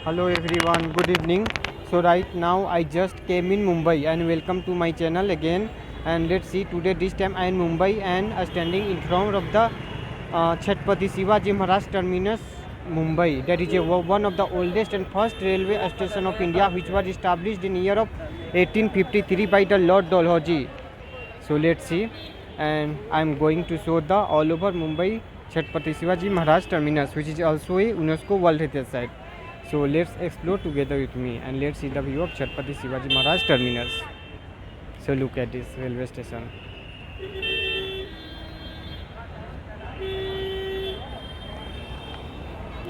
Hello everyone, good evening. So right now I just came in Mumbai and welcome to my channel again. And let's see, today this time I am in Mumbai and standing in front of the Chhatrapati Shivaji Maharaj Terminus, Mumbai. That is one of the oldest and first railway station of India, which was established in year of 1853 by the Lord Dalhousie. So let's see, and I am going to show the all over Mumbai Chhatrapati Shivaji Maharaj Terminus, which is also a UNESCO World Heritage Site. So let's explore together with me and let's see the view of Chhatrapati Shivaji Maharaj Terminus. So look at this railway station.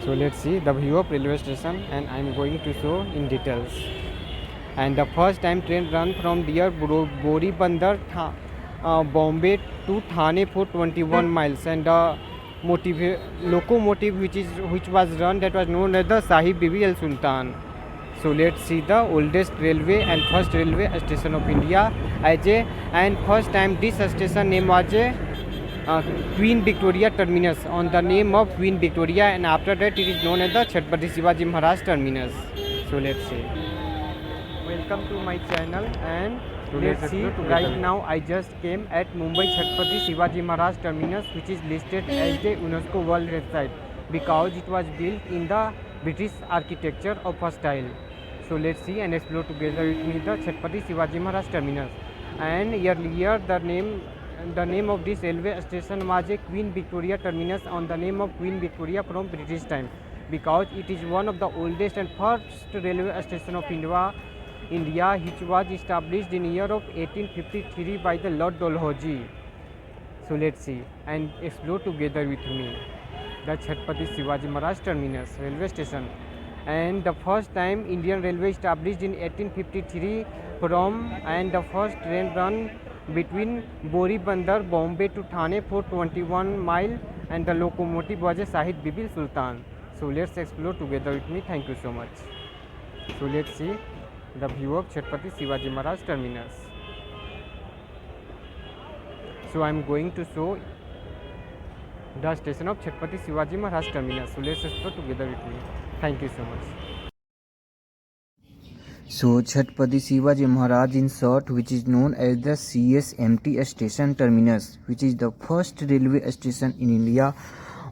So let's see the view of railway station and I am going to show in details. And the first time train run from dear Boribandar, Bombay to Thane for 21 miles, and the locomotive which was run, that was known as the Sahib Bibi Al Sultan. So let's see the oldest railway and first railway station of India and first time this station name was Queen Victoria Terminus, on the name of Queen Victoria, and after that it is known as the Chhatrapati Shivaji Maharaj Terminus. So let's see. Welcome to my channel and let's see, right now I just came at Mumbai Chhatrapati Shivaji Maharaj Terminus, which is listed as the UNESCO World Heritage Site because it was built in the British architecture of a style. So let's see and explore together with me the Chhatrapati Shivaji Maharaj Terminus. And earlier the name of this railway station was a Queen Victoria Terminus, on the name of Queen Victoria from British time, because it is one of the oldest and first railway station of India, which was established in year of 1853 by the Lord Dalhousie. So let's see and explore together with me the Chhatrapati Shivaji Maharaj Terminus railway station. And the first time Indian Railway established in 1853 and the first train run between Boribandar, Bombay to Thane for 21 mile, and the locomotive was a Sahib Bibi Sultan. So let's explore together with me. Thank you so much. So let's see the view of Chhatrapati Shivaji Maharaj Terminus. So I am going to show the station of Chhatrapati Shivaji Maharaj Terminus. So let's explore together with me. Thank you so much. So Chhatrapati Shivaji Maharaj in short, which is known as the CSMT station terminus, which is the first railway station in India,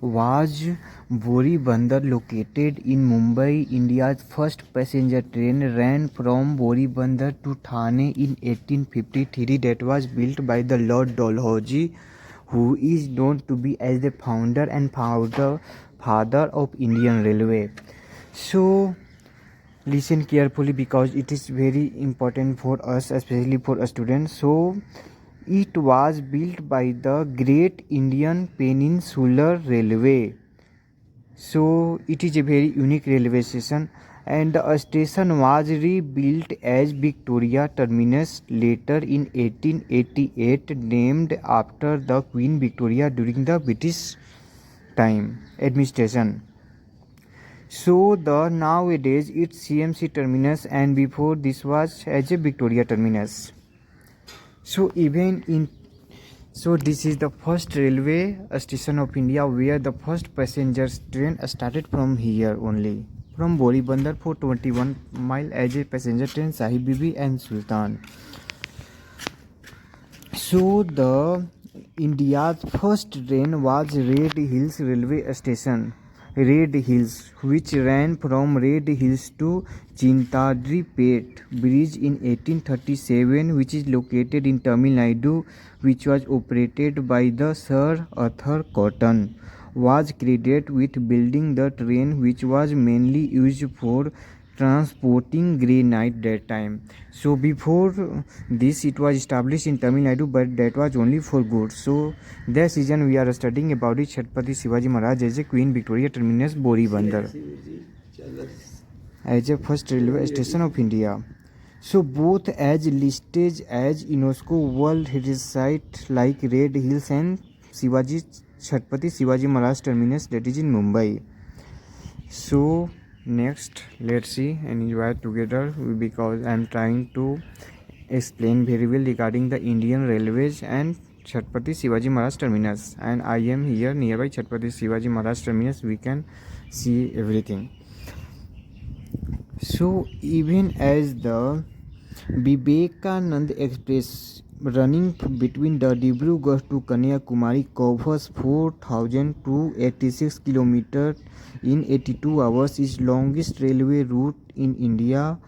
was Boribandar, located in Mumbai. India's first passenger train ran from Boribandar to Thane in 1853. That was built by the Lord Dalhousie, who is known to be as the founder and father of Indian Railway. So listen carefully because it is very important for us, especially for students. So it was built by the Great Indian Peninsular Railway. So it is a very unique railway station, and the station was rebuilt as Victoria Terminus later in 1888, named after the Queen Victoria during the British time administration. So the nowadays it's CMC terminus, and before this was as a Victoria terminus. So this is the first railway station of India where the first passenger train started from here only, from Boribandar for 21 mile as a passenger train Sahib Bibi and Sultan. So the India's first train was Red Hills railway station, Red Hills, which ran from Red Hills to Chintadripet Bridge in 1837, which is located in Tamil Nadu, which was operated by the Sir Arthur Cotton, was credited with building the train, which was mainly used for transporting granite that time. So before this it was established in Tamil Nadu, but that was only for goods. So this season we are studying about it Chhatrapati Shivaji Maharaj as a Queen Victoria Terminus, Boribandar, as a first railway station of India. So both as listed as UNESCO World Heritage Site like Red Hills and Chhatrapati Shivaji Maharaj Terminus, that is in Mumbai. So next let's see and enjoy together, because I am trying to explain very well regarding the Indian Railways and Chhatrapati Shivaji Maharaj Terminus, and I am here nearby Chhatrapati Shivaji Maharaj Terminus. We can see everything. So even as the Vivekanand Express running between the Dibrugarh to Kanyakumari covers 4,286 km in 82 hours, is longest railway route in India,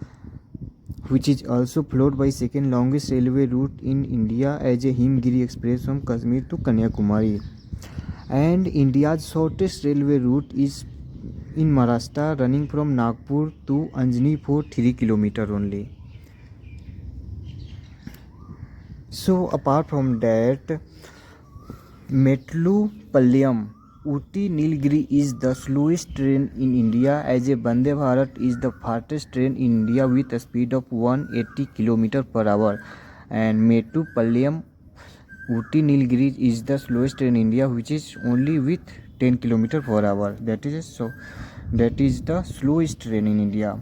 which is also followed by second longest railway route in India as a Himgiri Express from Kashmir to Kanyakumari. And India's shortest railway route is in Maharashtra, running from Nagpur to Anjani for 3 km only. So apart from that, Metupalayam Uti Nilgiri is the slowest train in India, as a Vande Bharat is the fastest train in India with a speed of 180 km per hour, and Metupalayam Uti Nilgiri is the slowest train in India, which is only with 10 km per hour. That is the slowest train in India.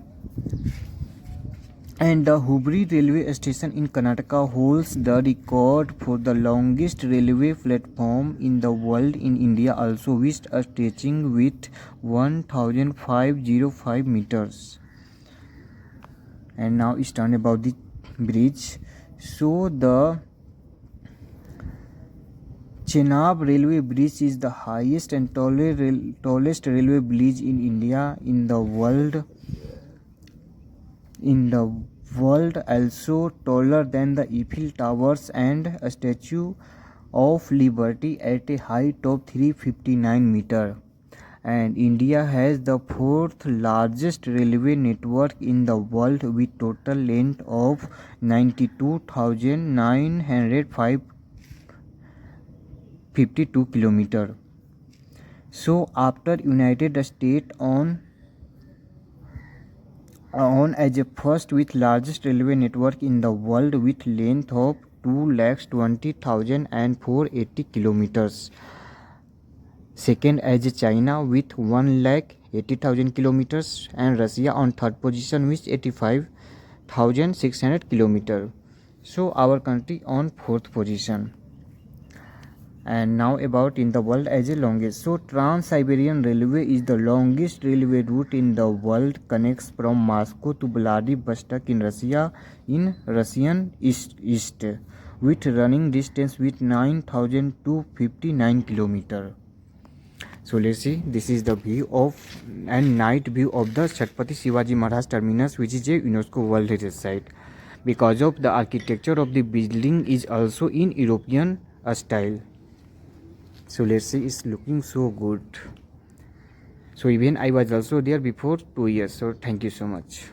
And the Hubli railway station in Karnataka holds the record for the longest railway platform in the world in India, also with a stretching with 1,505 meters. And now it's turn about the bridge. So the Chenab railway bridge is the highest and tallest railway bridge in India in the world. Also taller than the Eiffel Towers and a Statue of Liberty at a height of 359 meters. And India has the fourth largest railway network in the world with total length of 92,952 km. So after United States on as a first with largest railway network in the world with length of 2,20,480 kilometers. Second as China with 1,80,000 kilometers, and Russia on third position with 85,600 kilometers. So our country on fourth position. And now about in the world as a longest. So Trans-Siberian Railway is the longest railway route in the world, connects from Moscow to Vladivostok in Russia in Russian East with running distance with 9,259 km. So let's see, this is the view of and night view of the Chhatrapati Shivaji Maharaj terminus, which is a UNESCO World Heritage Site. Because of the architecture of the building is also in European style. So let's see, it's looking so good. So even I was also there before 2 years. So thank you so much.